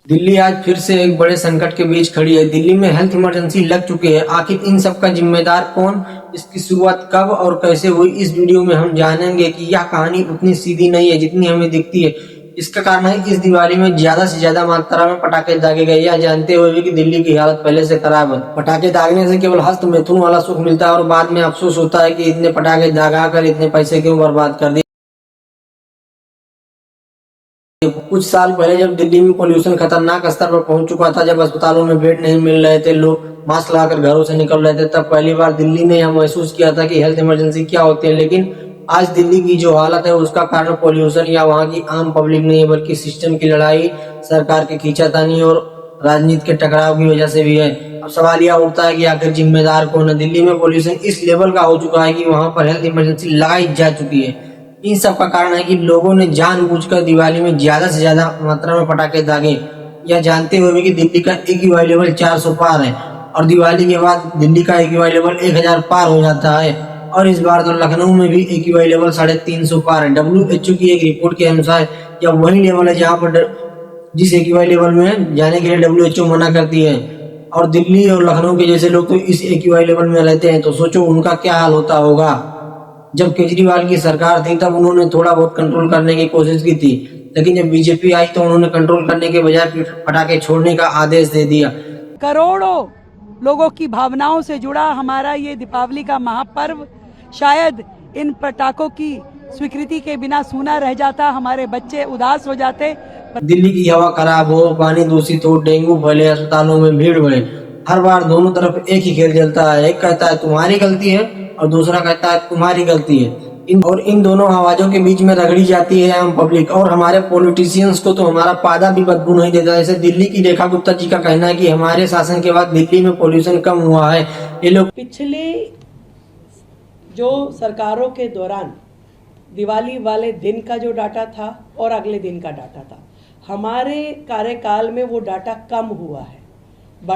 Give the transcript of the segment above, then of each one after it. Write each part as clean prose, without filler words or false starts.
दिल्ली आज फिर से एक बड़े संकट के बीच खड़ी है। दिल्ली में हेल्थ इमरजेंसी लग चुकी है। आखिर इन सब का जिम्मेदार कौन, इसकी शुरुआत कब और कैसे हुई, इस वीडियो में हम जानेंगे कि यह कहानी उतनी सीधी नहीं है जितनी हमें दिखती है। इसका कारण है इस दिवाली में ज्यादा से ज्यादा मात्रा में पटाखे दागे गए, यह जानते हुए भी कि दिल्ली की हालत पहले से खराब है। पटाखे दागने से केवल हस्त मैथुन वाला सुख मिलता है और बाद में अफसोस होता है कि इतने पटाखे दागा कर इतने पैसे क्यों बर्बाद कर दिए। कुछ साल पहले जब दिल्ली में पोल्यूशन खतरनाक स्तर पर पहुंच चुका था, जब अस्पतालों में बेड नहीं मिल रहे थे, लोग मास्क लगाकर घरों से निकल रहे थे, तब पहली बार दिल्ली ने यह महसूस किया था कि हेल्थ इमरजेंसी क्या होती है। लेकिन आज दिल्ली की जो हालत है उसका कारण पोल्यूशन या वहाँ की आम पब्लिक नहीं है, बल्कि सिस्टम की लड़ाई, सरकार की खींचातानी और राजनीति के टकराव की वजह से भी है। अब सवाल यह उठता है कि आखिर जिम्मेदार कौन है। दिल्ली में पोल्यूशन इस लेवल का हो चुका है कि वहाँ पर हेल्थ इमरजेंसी लगाई जा चुकी है। इन सब का कारण है कि लोगों ने जानबूझकर दिवाली में ज्यादा से ज्यादा मात्रा में पटाखे दागे, यह जानते हुए भी कि दिल्ली का AQI लेवल 400 पार है और दिवाली के बाद दिल्ली का AQI लेवल 1000 पार हो जाता है। और इस बार तो लखनऊ में भी AQI लेवल 350 पार है। WHO की एक रिपोर्ट के अनुसार यह वही लेवल है जहाँ पर जिस AQI लेवल में जाने के लिए WHO मना करती है। और दिल्ली और लखनऊ के जैसे लोग तो इस AQI लेवल में रहते हैं, तो सोचो उनका क्या हाल होता होगा। जब केजरीवाल की सरकार थी तब उन्होंने थोड़ा बहुत कंट्रोल करने की कोशिश की थी, लेकिन जब बीजेपी आई तो उन्होंने कंट्रोल करने के बजाय पटाखे छोड़ने का आदेश दे दिया। करोड़ों लोगों की भावनाओं से जुड़ा हमारा ये दीपावली का महापर्व शायद इन पटाखों की स्वीकृति के बिना सूना रह जाता, हमारे बच्चे उदास हो जाते। दिल्ली की हवा खराब हो, पानी दूषित हो, डेंगू फैले, अस्पतालों में भीड़ बढ़े, हर बार दोनों तरफ एक ही खेल चलता है। एक कहता है तुम्हारी गलती है और दूसरा कहता है तुम्हारी गलती है। इन दोनों आवाजों के बीच में रगड़ी जाती है आम पब्लिक। और हमारे पॉलिटिशियंस को तो हमारा पादा भी बदबू नहीं देता। जैसे दिल्ली की रेखा गुप्ता जी का कहना है कि हमारे शासन के बाद दिल्ली में पॉल्यूशन कम हुआ है। ये लोग पिछले जो सरकारों के दौरान दिवाली वाले दिन का जो डाटा था और अगले दिन का डाटा था, हमारे कार्यकाल में वो डाटा कम हुआ है।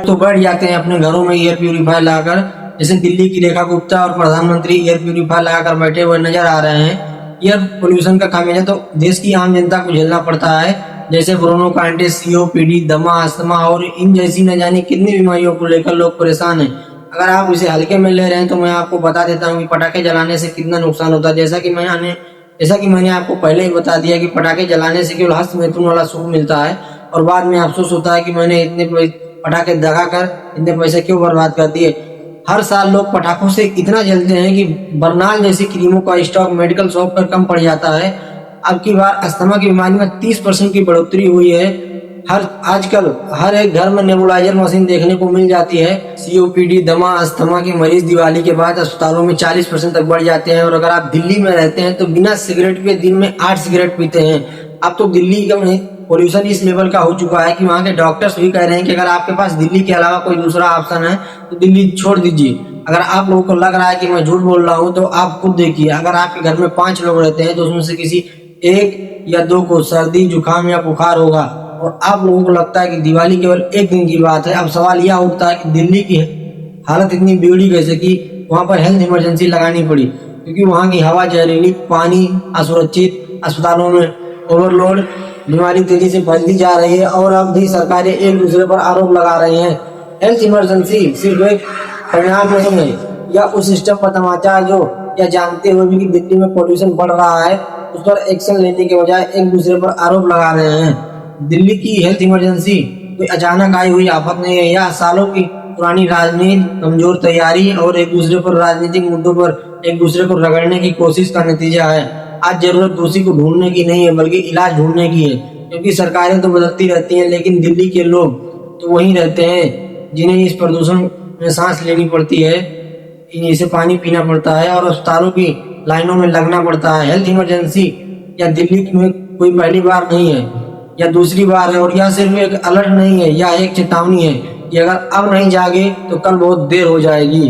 तो बैठ जाते हैं अपने घरों में एयर प्यूरिफायर लगाकर, जैसे दिल्ली की रेखा गुप्ता और प्रधानमंत्री एयर प्यूरिफायर लगाकर बैठे हुए नजर आ रहे हैं। एयर पोल्यूशन का खामियाजा तो देश की आम जनता को झेलना पड़ता है, जैसे ब्रोंकाइटिस, COPD, दमा, अस्थमा और इन जैसी न जाने कितनी बीमारियों को लेकर लोग परेशान हैं। अगर आप इसे हल्के में ले रहे हैं तो मैं आपको बता देता हूँ कि पटाखे जलाने से कितना नुकसान होता है। जैसा कि मैंने आपको पहले ही बता दिया कि पटाखे जलाने से केवल हस्त मैथुन वाला सुख मिलता है और बाद में अफसोस होता है कि मैंने इतने पटाखे दगा कर इतने पैसे क्यों बर्बाद कर दिए। हर साल लोग पटाखों से इतना जलते हैं कि बरनाल जैसी क्रीमों का स्टॉक मेडिकल शॉप पर कम पड़ जाता है। अब की बार अस्थमा की बीमारी में 30% की बढ़ोतरी हुई है। आजकल हर एक घर में नेबुलाइजर मशीन देखने को मिल जाती है। COPD, दमा, अस्थमा के मरीज दिवाली के बाद अस्पतालों में 40% तक बढ़ जाते हैं। और अगर आप दिल्ली में रहते हैं तो बिना सिगरेट के दिन में 8 सिगरेट पीते हैं। अब तो दिल्ली का पोल्यूशन इस लेवल का हो चुका है कि वहाँ के डॉक्टर्स भी कह रहे हैं कि अगर आपके पास दिल्ली के अलावा कोई दूसरा ऑप्शन है तो दिल्ली छोड़ दीजिए। अगर आप लोगों को लग रहा है कि मैं झूठ बोल रहा हूँ तो आप खुद देखिए, अगर आपके घर में 5 लोग रहते हैं तो उसमें से किसी 1 या 2 को सर्दी, जुकाम या बुखार होगा और आप लोगों को लगता है कि दिवाली केवल एक दिन की बात है। अब सवाल यह उठता है कि दिल्ली की हालत इतनी बिगड़ी कैसे कि वहाँ पर हेल्थ इमरजेंसी लगानी पड़ी, क्योंकि वहाँ की हवा जहरीली, पानी असुरक्षित, अस्पतालों में ओवरलोड, बीमारी तेजी से फैलती जा रही है और अब भी सरकारें एक दूसरे पर आरोप लगा रही हैं। हेल्थ इमरजेंसी सिर्फ एक परिणाम नहीं है, या उस सिस्टम पर तमाचा जो यह जानते हुए भी कि दिल्ली में पोल्यूशन बढ़ रहा है उस पर एक्शन लेने के बजाय एक दूसरे पर आरोप लगा रहे हैं। दिल्ली की हेल्थ इमरजेंसी कोई अचानक आई हुई आफत नहीं है, यह सालों की पुरानी राजनीति, कमजोर तैयारी और एक दूसरे पर राजनीतिक मुद्दों पर एक दूसरे को रगड़ने की कोशिश का नतीजा है। आज जरूरत दोषी को ढूंढने की नहीं है बल्कि इलाज ढूंढने की है, क्योंकि सरकारें तो बदलती रहती हैं लेकिन दिल्ली के लोग तो वही रहते हैं जिन्हें इस प्रदूषण में सांस लेनी पड़ती है, इसे पानी पीना पड़ता है और अस्पतालों की लाइनों में लगना पड़ता है। हेल्थ इमरजेंसी या दिल्ली में कोई पहली बार नहीं है या दूसरी बार है, और यह सिर्फ एक अलर्ट नहीं है, यह एक चेतावनी है कि अगर अब नहीं जागे तो कल बहुत देर हो जाएगी।